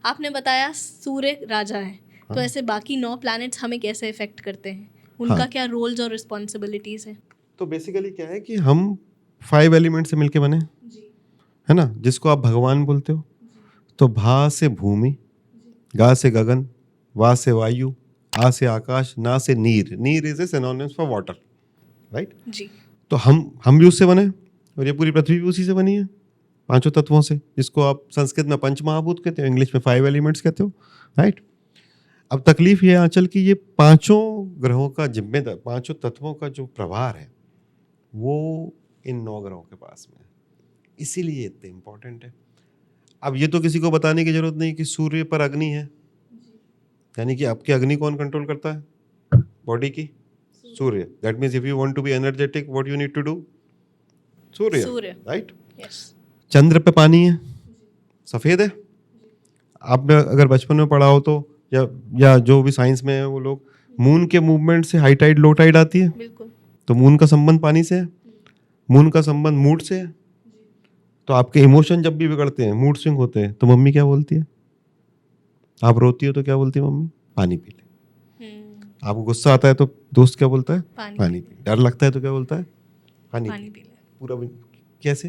आपने बताया सूर्य राजा है, तो ऐसे बाकी 9 प्लैनेट्स हमें कैसे इफेक्ट करते हैं, उनका क्या रोल्स और रिस्पॉन्सिबिलिटीज है? तो बेसिकली क्या है कि हम 5 एलिमेंट से मिलके बने, है ना, जिसको आप भगवान बोलते हो। तो भा से भूमि, गा से गगन, वा से वायु, आ से आकाश, ना से नीर। नीर is a synonyms for water, right जी। तो हम भी उससे बने, और ये पूरी पृथ्वी भी उसी से बनी है, 5 तत्वों से, जिसको आप संस्कृत में पंच महाभूत कहते हो, इंग्लिश में 5 एलिमेंट्स कहते हो, राइट। अब तकलीफ ये आंचल की ये 5 ग्रहों का जिम्मेदार, 5 तत्वों का जो प्रभार है वो इन 9 ग्रहों के पास में है, इसीलिए इतने इंपॉर्टेंट है। अब ये तो किसी को बताने की जरूरत नहीं कि सूर्य पर अग्नि है, यानी कि आपकी अग्नि कौन कंट्रोल करता है बॉडी की? Surya. That means if you want to be energetic what you need to do? Surya, right. Chandra पे पानी है, सफेद है। आपने अगर बचपन में पढ़ा हो तो, या जो भी साइंस में है वो लोग, मून के मूवमेंट से हाई टाइड लो टाइड आती है। बिल्कुल। तो मून का संबंध पानी से है, मून का संबंध मूड से है। तो आपके इमोशन जब भी बिगड़ते हैं, मूड स्विंग होते हैं, तो मम्मी क्या बोलती है? आप रोती हो तो क्या बोलती है मम्मी? पानी पी ले। आपको गुस्सा आता है तो दोस्त क्या बोलता है? पानी पी ले। डर लगता है तो क्या बोलता है? पानी पी ले। पूरा कैसे?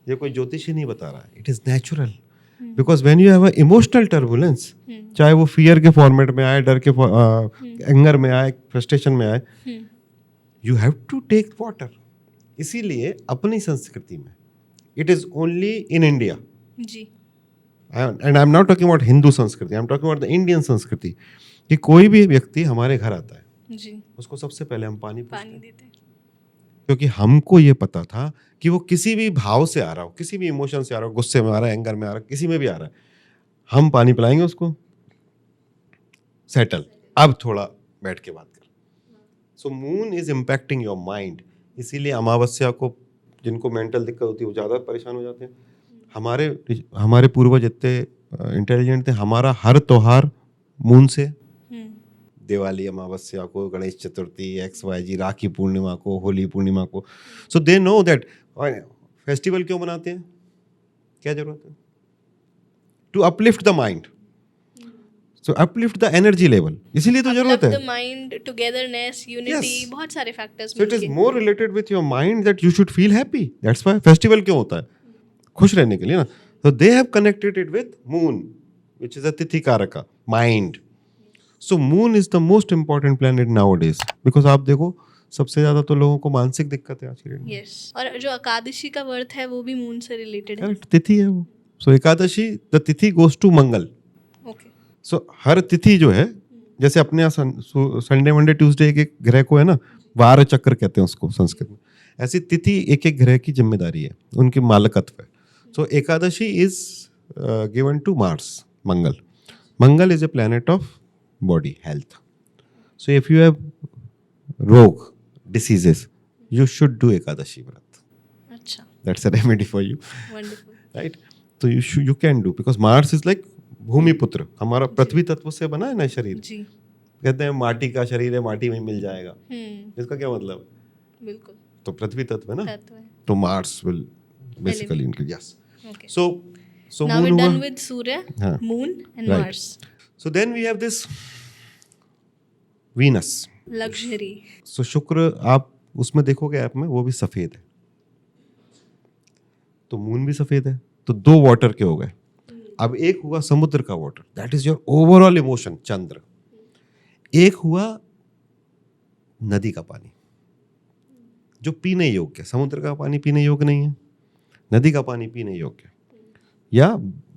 ये कोई ज्योतिषी नहीं बता रहा है, it is natural. Because when you have a emotional turbulence, चाहे वो फियर के फॉर्मेट में आए, डर के एंगर में आए, फ्रस्ट्रेशन में आए, you have to take water. इसीलिए अपनी संस्कृति में, it is only in India, जी, and I am not talking about Hindu संस्कृति, I am talking about the Indian संस्कृति, कि कोई भी व्यक्ति हमारे घर आता है जी, उसको सबसे पहले हम पानी देते हैं, क्योंकि हमको ये पता था कि वो किसी भी भाव से आ रहा हो, किसी भी इमोशन से आ रहा हो, गुस्से में आ रहा है, एंगर में आ रहा है, किसी में भी आ रहा है, हम पानी पिलाएंगे उसको, सेटल, अब थोड़ा बैठ के बात कर। So moon is impacting your mind. इसीलिए अमावस्या को जिनको मेंटल दिक्कत होती है वो ज़्यादा परेशान हो जाते हैं। हमारे पूर्वज इतने इंटेलिजेंट थे, हमारा हर त्योहार मून से, दिवाली अमावस्या को, गणेश चतुर्थी, XYZ, राखी पूर्णिमा को, होली पूर्णिमा को। So they know that festival क्यों मनाते हैं, क्या जरूरत है? To uplift the mind, so uplift the energy level, इसीलिए तो जरूरत है। द माइंड, टुगेदरनेस, यूनिटी, बहुत सारे factors. So it is more related with your mind that you should feel happy. That's why festival क्यों होता है, खुश रहने के लिए ना। So they have connected it with moon, which is a तिथि कारका, mind. So moon is the most important planet nowadays, because आप देखो सबसे ज्यादा तो लोगों को मानसिक दिक्कत है आज की डेट में। Yes. और जो एकादशी का व्रत है वो भी मून से रिलेटेड है। Correct, तिथि है वो। So एकादशी, the तिथि goes to Mangal. Okay. So हर तिथि जो है, जैसे अपने यहाँ संडे मंडे ट्यूसडे एक एक ग्रह को है ना, वार चक्र कहते हैं उसको संस्कृत में, ऐसी तिथि एक एक ग्रह की जिम्मेदारी है, उनकी मालकत्व है। So Ekadashi is given to Mars, Mangal. Mangal is a planet of body health. So if you have rog, diseases, you should do Ekadashi Vrat. अच्छा. That's a remedy for you. Wonderful. Right? So you can do, because Mars is like भूमि पुत्र, हमारा पृथ्वी तत्व से बना है ना शरीर। जी. कहते हैं माटी का शरीर है, माटी में मिल जाएगा। इसका क्या मतलब है? बिल्कुल. तो पृथ्वी तत्व है ना, तो Mars will basically include, yes. Okay. So now moon we're done with Surya, moon and right. Mars. So then we have this Venus. Luxury. So शुक्र आप उसमें देखोगे ऐप में, वो भी सफेद है, तो मून भी सफेद है, तो 2 वाटर के हो गए। अब एक हुआ समुद्र का water, that is your overall emotion, Chandra. एक हुआ नदी का पानी जो पीने योग्य, समुद्र का पानी पीने योग्य नहीं है, नदी का पानी पीने योग्य, या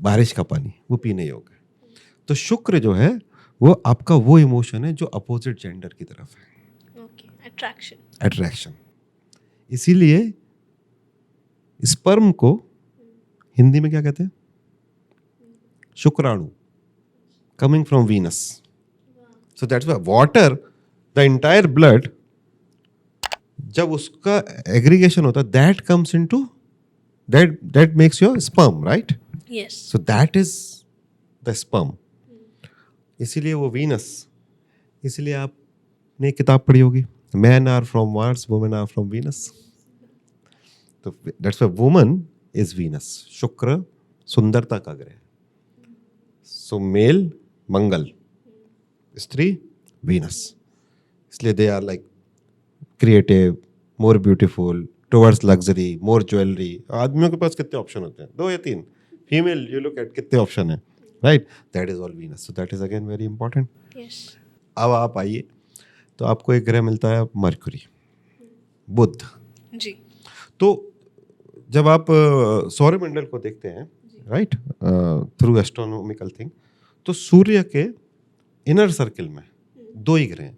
बारिश का पानी वो पीने योग्य। तो शुक्र जो है वो आपका वो इमोशन है जो अपोजिट जेंडर की तरफ है। Okay, attraction. अट्रैक्शन। इसीलिए स्पर्म को हिंदी में क्या कहते हैं? शुक्राणु, coming from Venus. So that's why water, the entire blood, जब उसका एग्रीगेशन होता है, that comes into that makes your sperm, right? Yes. So that is the sperm. इसीलिए वो वीनस, इसीलिए आपने किताब पढ़ी होगी, men are from Mars, women are from Venus. तो that's why woman is Venus. शुक्र सुंदरता का ग्रह, सो मेल मंगल, स्त्री वीनस, इसलिए they are like creative, more beautiful, towards luxury, more jewellery. आदमियों के पास कितने ऑप्शन होते हैं? 2 या 3। फीमेल यू लुक एट कितने ऑप्शन है, right? That is all Venus, so that is again very important. अब आप आइए तो आपको एक ग्रह मिलता है मरकुरी, बुध जी। तो जब आप सौरमंडल को देखते हैं, राइट, थ्रू एस्ट्रोनॉमिकल थिंग, तो सूर्य के इनर सर्किल में 2 ही ग्रह हैं,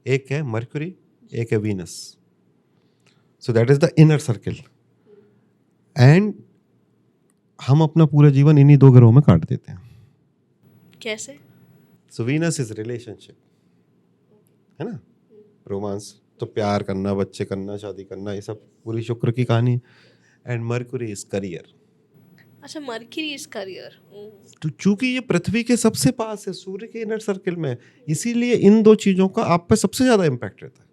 एक है मरकुरी, एक है Venus. So that is the inner circle, and हम अपना पूरा जीवन इन्हीं 2 ग्रहों में काट देते हैं। कैसे? सो वीनस इज रिलेशनशिप, है ना, रोमांस, तो प्यार करना, बच्चे करना, शादी करना, ये सब पूरी शुक्र की कहानी। And Mercury is career. अच्छा, मरकरी इज करियर। तो चूंकि ये पृथ्वी के सबसे पास है, सूर्य के इनर सर्किल में, इसीलिए इन 2 चीजों का आप पे सबसे ज्यादा इम्पैक्ट रहता है।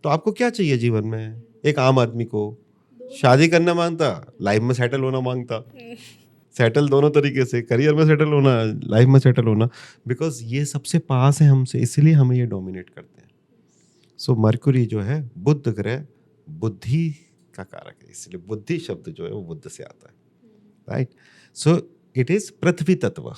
तो आपको क्या चाहिए जीवन में? एक आम आदमी को शादी करना मांगता, लाइफ में सेटल होना मांगता, सेटल दोनों तरीके से, करियर में सेटल होना, लाइफ में सेटल होना, बिकॉज ये सबसे पास है हमसे, इसलिए हमें ये डोमिनेट करते हैं। सो मरकुरी जो है बुध ग्रह, बुद्धि का कारक है, इसलिए बुद्धि शब्द जो है वो बुद्ध से आता है, राइट? सो इट इज पृथ्वी तत्व।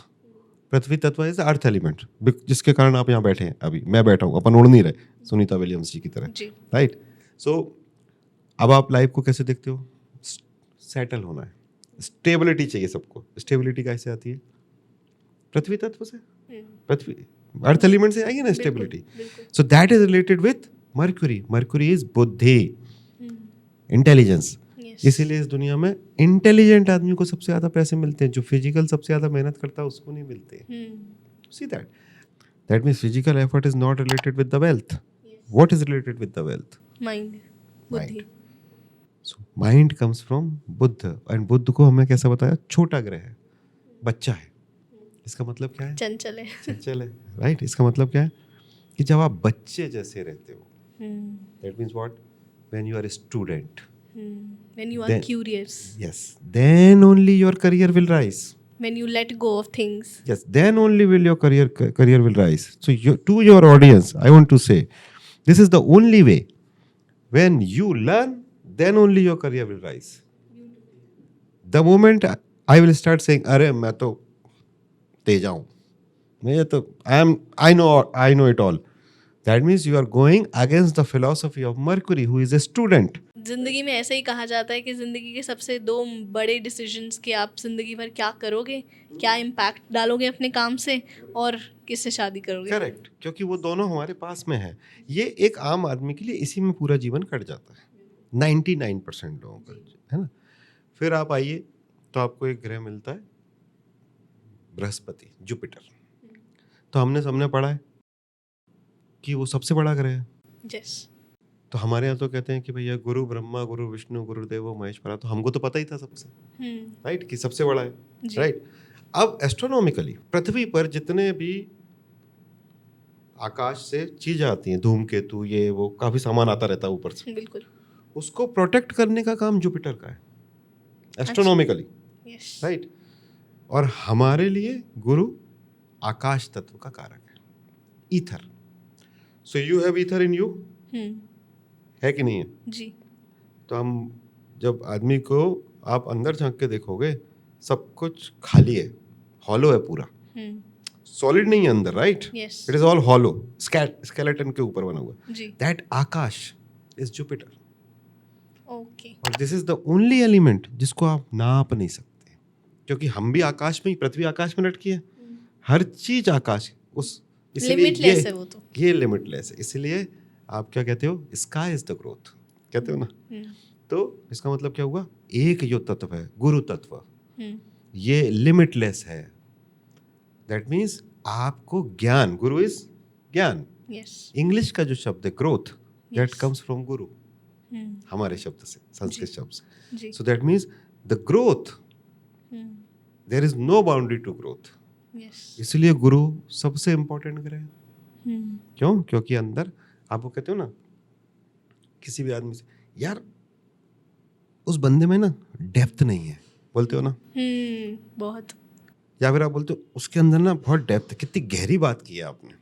पृथ्वी तत्व इज अर्थ एलिमेंट, जिसके कारण आप यहाँ बैठे हैं, अभी मैं बैठा हूँ, अपन उड़ नहीं रहे सुनीता विलियम्स जी की तरह, राइट? सो अब आप लाइफ को कैसे देखते हो? सेटल होना है, स्टेबिलिटी चाहिए सबको। स्टेबिलिटी कैसे आती है? पृथ्वी तत्व से, पृथ्वी अर्थ एलिमेंट से आएगी ना stability. So that is related with Mercury. Mercury is बुद्धि, इंटेलिजेंस। इसीलिए इस दुनिया में इंटेलिजेंट आदमी को सबसे ज्यादा पैसे मिलते हैं, जो फिजिकल सबसे ज्यादा मेहनत करता है उसको नहीं मिलते। See that means physical effort is not related with the wealth. What is related with the wealth? Mind, बुद्धि। So mind comes from Budh, and Budh को हमें कैसा बताया? छोटा ग्रह है, बच्चा है। इसका मतलब क्या है? चंचल है। चंचल है, राइट? इसका मतलब क्या है? कि जब आप बच्चे जैसे रहते हो, that means what? When you are a student, when you are curious, yes, then only your career will rise. when you let go of things, Yes, then only will your career will rise. So to your audience I want to say, this is the only way. When you learn, then only your career will rise. The moment I will start saying अरे मैं तो तेजा हूँ, मैं तो I know it all, that means you are going against the philosophy of Mercury, who is a student. जिंदगी में ऐसे ही कहा जाता है कि जिंदगी के सबसे 2 बड़े डिसीजंस कि आप जिंदगी भर क्या करोगे, क्या इम्पैक्ट डालोगे अपने काम से, और किससे शादी करोगे। करेक्ट, क्योंकि वो दोनों हमारे पास में है। ये एक आम आदमी के लिए इसी में पूरा जीवन कट जाता है, 99% लोगों का, है ना। फिर आप आइए तो आपको एक ग्रह मिलता है बृहस्पति, जुपिटर। तो हमने सबने पढ़ा है कि वो सबसे बड़ा ग्रह है। yes. तो हमारे यहाँ तो कहते हैं कि भैया गुरु ब्रह्मा, गुरु विष्णु, गुरुदेवो महेश्वरा। तो हमको तो पता ही था सबसे, राइट, कि सबसे बड़ा है, राइट। अब एस्ट्रोनॉमिकली पृथ्वी पर जितने भी आकाश से चीजें आती हैं, धूमकेतु, ये वो काफी सामान आता रहता है ऊपर से, बिल्कुल, उसको प्रोटेक्ट करने का काम जुपिटर का है एस्ट्रोनॉमिकली, राइट। और हमारे लिए गुरु आकाश तत्व का कारक है, ether. So you have ether in you, है कि नहीं है? जी। तो हम जब आदमी को आप अंदर झांक के देखोगे, सब कुछ खाली है, हॉलो है पूरा, सॉलिड नहीं है अंदर, right? It is all hollow, skeleton के ऊपर बना हुआ। दैट आकाश इज जुपिटर। ओके। और this is the only element जिसको आप नाप नहीं सकते, क्योंकि हम भी आकाश में ही, पृथ्वी आकाश में लटकी है, हर चीज आकाश, उस लिमिटलेस है वो तो, ये लिमिटलेस है। इसलिए आप क्या कहते हो? स्काई इज द ग्रोथ, कहते हो ना। तो इसका मतलब क्या हुआ? एक जो तत्व है गुरु तत्व, ये लिमिटलेस है। दैट मीन्स आपको ज्ञान, गुरु इज ज्ञान। इंग्लिश का जो शब्द है ग्रोथ, दैट कम्स फ्रॉम गुरु, हमारे शब्द से, संस्कृत शब्द से। So that means the growth, there is no boundary to growth. इसलिए गुरु सबसे इंपॉर्टेंट ग्रह है। क्यों? क्योंकि अंदर आपको कहते हो ना, किसी भी आदमी से, यार उस बंदे में ना डेप्थ नहीं है, बोलते हो ना, बहुत। या फिर आप बोलते हो उसके अंदर ना बहुत डेप्थ है, कितनी गहरी बात की है आपने।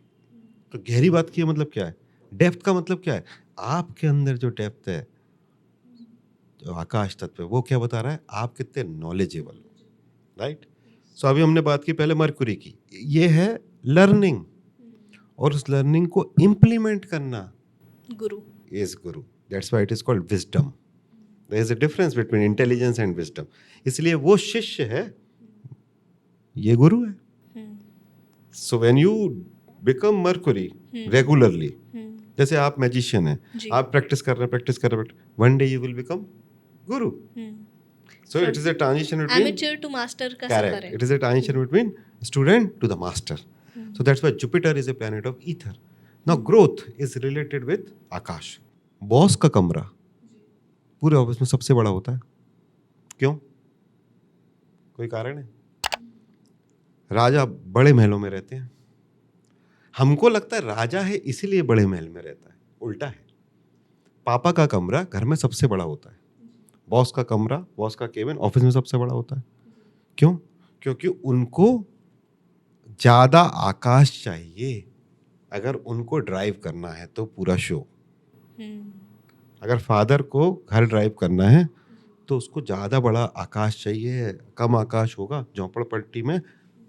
तो गहरी बात की है मतलब क्या है, डेप्थ का मतलब क्या है, आपके अंदर जो डेप्थ है, जो आकाश तत्व है, वो क्या बता रहा है, आप कितने नॉलेजेबल हो, राइट। सो अभी हमने बात की पहले मरकुरी की, ये है लर्निंग, और उस लर्निंग को इम्प्लीमेंट करना गुरु। Is guru. That's why it is called wisdom. There is a difference between intelligence and wisdom. इसलिए वो शिष्य है, ये गुरु है। So when you become Mercury regularly, जैसे आप मैजिशियन हैं, जी। आप प्रैक्टिस कर रहे हैं, one day you will become Guru. So it is a transition between amateur to master का सफर correct. है। It is a transition between student to the master. So that's why Jupiter is a planet of ether. Now growth is related with Akash. Boss का कमरा पूरे office में सबसे बड़ा होता है, क्यों, कोई कारण है? राजा बड़े महलों में रहते हैं, हमको लगता है राजा है इसीलिए बड़े महल में रहता है, उल्टा है। पापा का कमरा घर में सबसे बड़ा होता है, बॉस का कमरा, बॉस का केबिन ऑफिस में सबसे बड़ा होता है। क्यों? क्योंकि उनको ज्यादा आकाश चाहिए। अगर उनको ड्राइव करना है तो पूरा शो, अगर फादर को घर ड्राइव करना है तो उसको ज्यादा बड़ा आकाश चाहिए, कम आकाश होगा। झोंपड़पट्टी में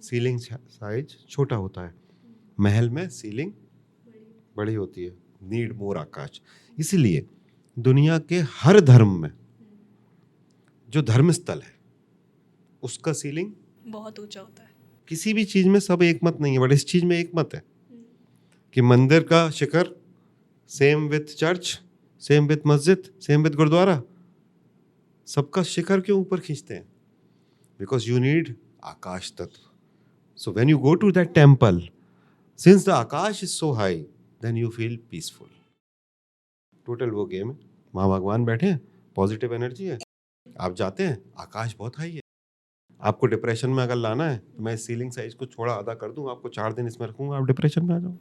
सीलिंग साइज छोटा होता है, महल में सीलिंग बड़ी होती है, नीड मोर आकाश। इसीलिए दुनिया के हर धर्म में जो धर्म स्थल है उसका सीलिंग बहुत ऊंचा होता है। किसी भी चीज में सब एक मत नहीं है, बट इस चीज में एक मत है कि मंदिर का शिखर same with church, same with मस्जिद, सेम विथ गुरुद्वारा, सबका शिखर क्यों ऊपर खींचते हैं? Because you need akash tattva. So when you go to that temple, since the akash is so high, then you feel peaceful. Total वो गेम है, वहां भगवान बैठे हैं, पॉजिटिव एनर्जी है, आप जाते हैं, आकाश बहुत हाई है। आपको डिप्रेशन में अगर लाना है तो मैं सीलिंग साइज को थोड़ा आधा कर दूं, आपको 4 दिन इसमें रखूंगा, आप डिप्रेशन में आ जाओ।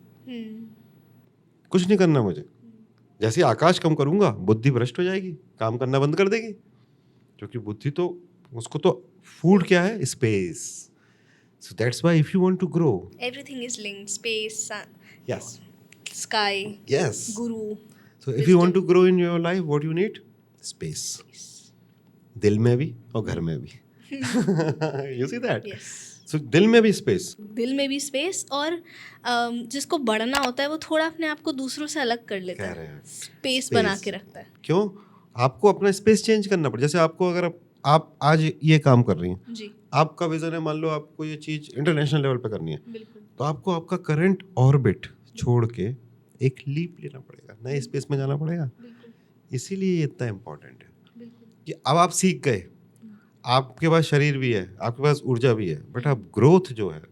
कुछ नहीं करना मुझे, जैसे आकाश कम करूंगा बुद्धि भ्रष्ट हो जाएगी, काम करना बंद कर देगी, क्योंकि बुद्धि तो, उसको तो फूड क्या है, space. So that's why if you want to grow, everything is linked, space, yes sky, yes, Guru. So if you want to grow in your life, what you need, space, दिल में भी और घर में भी। You see that? Yes, so दिल में भी स्पेस, दिल में भी स्पेस, और जिसको बढ़ना होता है वो थोड़ा अपने आप को दूसरों से अलग कर लेता है, स्पेस बना के रखता है। क्यों? आपको अपना स्पेस चेंज करना पड़े। जैसे आपको अगर आप आज ये काम कर रही हैं जी, आपका विजन है, मान लो आपको ये चीज इंटरनेशनल लेवल पे करनी है, बिल्कुल। तो आपको आपका करंट ऑर्बिट छोड़ के एक लीप लेना पड़ेगा, नए स्पेस में जाना पड़ेगा। इसीलिए ये इतना इम्पोर्टेंट है कि अब आप सीख गए, आपके पास शरीर भी है, आपके पास ऊर्जा भी है, बट आप ग्रोथ जो है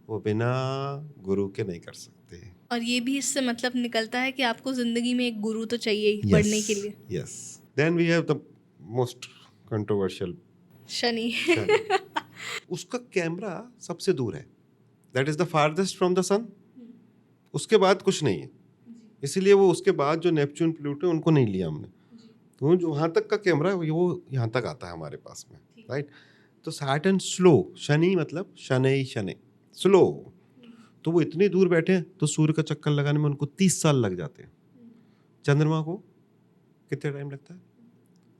वो बिना गुरु के नहीं कर सकते। और ये भी इससे मतलब निकलता है कि आपको जिंदगी में एक गुरु तो चाहिए ही बढ़ने के लिए। Yes, then we have the most controversial Shani. उसका कैमरा सबसे दूर है, that is the farthest from the sun, उसके बाद कुछ नहीं है। इसीलिए वो उसके बाद जो नेपच्यून प्लूटो उनको नहीं लिया हमने, तो जो वहाँ तक का कैमरा है वो यहाँ तक आता है हमारे पास में, राइट। तो सैटर्न स्लो, शनि मतलब शनै शनै, स्लो, तो वो इतनी दूर बैठे हैं तो सूर्य का चक्कर लगाने में उनको 30 साल लग जाते हैं। चंद्रमा को कितने टाइम लगता है?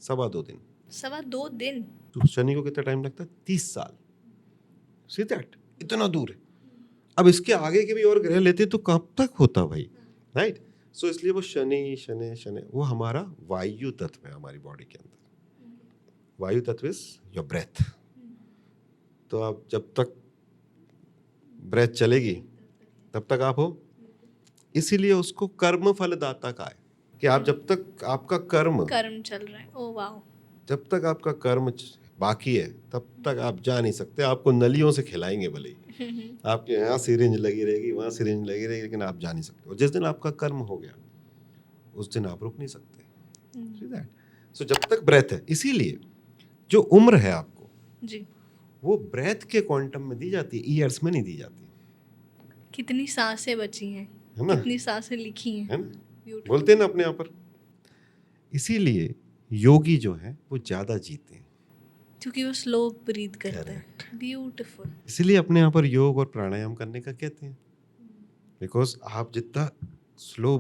2.25 दिन। 2.25 दिन। तो शनि को कितना टाइम लगता है? 30 साल। सी दैट, इतना दूर है। अब इसके आगे के भी और ग्रह लेते तो कब तक होता भाई, राइट। सो इसलिए वो शनि शनि शनि, वो हमारा वायु तत्व है हमारी बॉडी के अंदर। वायु तत्व इज योर ब्रेथ। तो आप जब तक ब्रेथ चलेगी तब तक आप हो। इसीलिए उसको कर्म फलदाता का है कि आप जब तक आपका कर्म चल रहा है, ओ वाओ, जब तक आपका कर्म बाकी है तब तक आप जा नहीं सकते। आपको नलियों से खिलाएंगे भले ही, आपके यहाँ सिरिंज लगी रहेगी, वहाँ सिरिंज लगी रहेगी, लेकिन आप जा नहीं सकते। और जिस दिन आपका कर्म हो गया उस दिन आप रुक नहीं सकते। सो जब तक ब्रेथ है, इसीलिए जो उम्र है आपको जी, वो ब्रेथ के क्वांटम में दी जाती है, ईयर्स में नहीं दी जाती। कितनी सांसें बची हैं, है ना, कितनी सांसें लिखी हैं, है ना, बोलते हैं ना अपने यहाँ पर। इसीलिए योगी जो है वो ज्यादा जीते हैं, क्योंकि वो स्लो ब्रीथ करते हैं। ब्यूटीफुल। इसीलिए अपने यहाँ पर योग और प्राणायाम करने का कहते हैं, बिकॉज आप जितना स्लो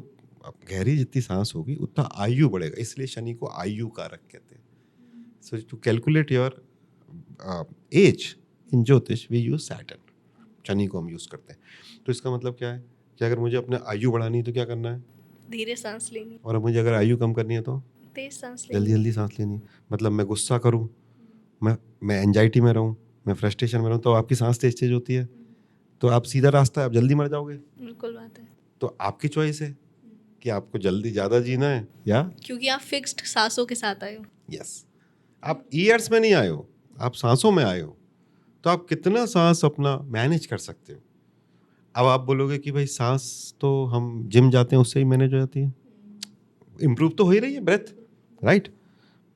गहरी जितनी सांस होगी उतना आयु बढ़ेगा, इसलिए शनि को आयु कारक कहते हैं। So to calculate your age in ज्योतिष वी यूज सैटर्न, शनि को हम यूज करते हैं। तो इसका मतलब क्या है कि अगर मुझे अपने आयु बढ़ानी है तो क्या करना है? धीरे सांस लेनी, और मुझे अगर आयु कम करनी है तो तेज सांस लेनी। जल्दी जल्दी सांस लेनी। मतलब मैं गुस्सा करूं, मैं एंजाइटी में रहूं, मैं फ्रस्ट्रेशन में रहूं, तो आपकी सांस तेज तेज होती है, तो आप सीधा रास्ता है, आप जल्दी मर जाओगे। बिल्कुल बात है। तो आपकी चॉइस है कि आपको जल्दी ज़्यादा जीना है या, क्योंकि आप फिक्स्ड सांसों के साथ आए हो। यस, आप ईयर्स में नहीं आए हो, आप सांसों में आए हो, तो आप कितना सांस अपना मैनेज कर सकते हो। अब आप बोलोगे कि भाई सांस तो हम जिम जाते हैं उससे ही मैनेज हो जाती है, इम्प्रूव तो हो ही रही है ब्रेथ, राइट,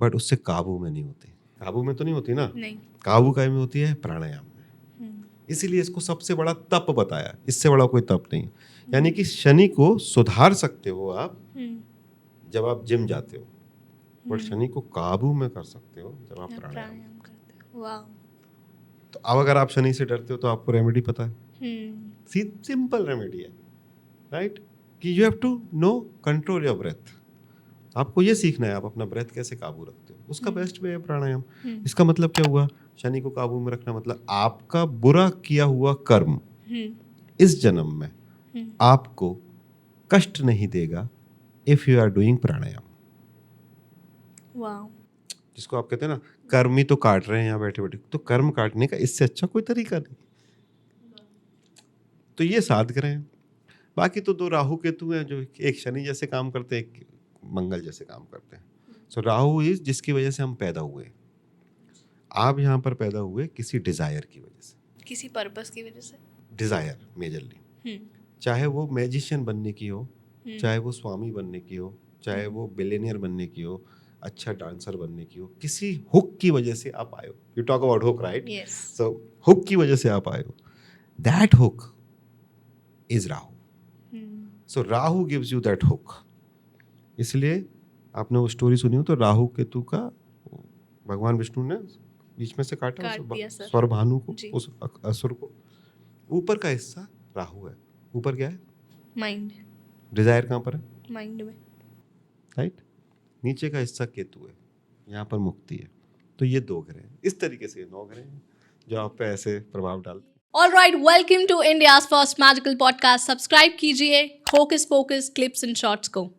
बट उससे काबू में नहीं होती। काबू में तो नहीं होती ना, नहीं। काबू काय में होती है? प्राणायाम में। इसीलिए इसको सबसे बड़ा तप बताया, इससे बड़ा कोई तप नहीं। यानी कि शनि को सुधार सकते हो आप जब आप जिम जाते हो, बट शनि को काबू में कर सकते हो जब आप प्राणायाम करते हो। वाह। तो अब अगर आप शनि से डरते हो तो आपको रेमेडी पता है, सिंपल रेमेडी है, राइट, कि you have to know control your breath. आपको ये सीखना है आप अपना ब्रेथ कैसे काबू रखते हो, उसका बेस्ट वे है प्राणायाम। इसका मतलब क्या हुआ? शनि को काबू में रखना मतलब आपका बुरा किया हुआ कर्म इस जन्म में आपको कष्ट नहीं देगा इफ यू आर डूइंग प्राणायाम। वाह। जिसको आप कहते हैं ना कर्म ही तो काट रहे हैं यहाँ बैठे बैठे, तो कर्म काटने का इससे अच्छा कोई तरीका नहीं। तो ये साध करें। बाकी तो दो राहु केतु हैं जो एक शनि जैसे काम करते हैं, एक मंगल जैसे काम करते हैं। सो राहु इज जिसकी वजह से हम पैदा हुए, आप यहाँ पर पैदा हुए किसी डिजायर की वजह से, किसी पर्पस की वजह से। डिजायर मेजरली, चाहे वो मैजिशियन बनने की हो, चाहे वो स्वामी बनने की हो, चाहे वो बिलियनियर बनने की हो, अच्छा डांसर बनने की हो, किसी हुक की वजह से आप आए हो। You talk about hook, right? So hook की वजह से आप आए हो, that hook is Rahu. So Rahu gives you that hook. इसलिए आपने वो स्टोरी सुनी हो तो राहु केतु का भगवान विष्णु ने बीच में से काटा स्वर भानु को, उस असुर को। ऊपर का हिस्सा राहु है, ऊपर क्या है? माइंड। डिजायर कहाँ पर है? माइंड में, राइट। नीचे का हिस्सा केतु है, यहाँ पर मुक्ति है। तो ये दो ग्रह हैं, इस तरीके से 9 ग्रह हैं जो आप पे ऐसे प्रभाव डालते हैं। All right, welcome to India's first magical podcast. Subscribe कीजिए hocus pocus clips and shorts को।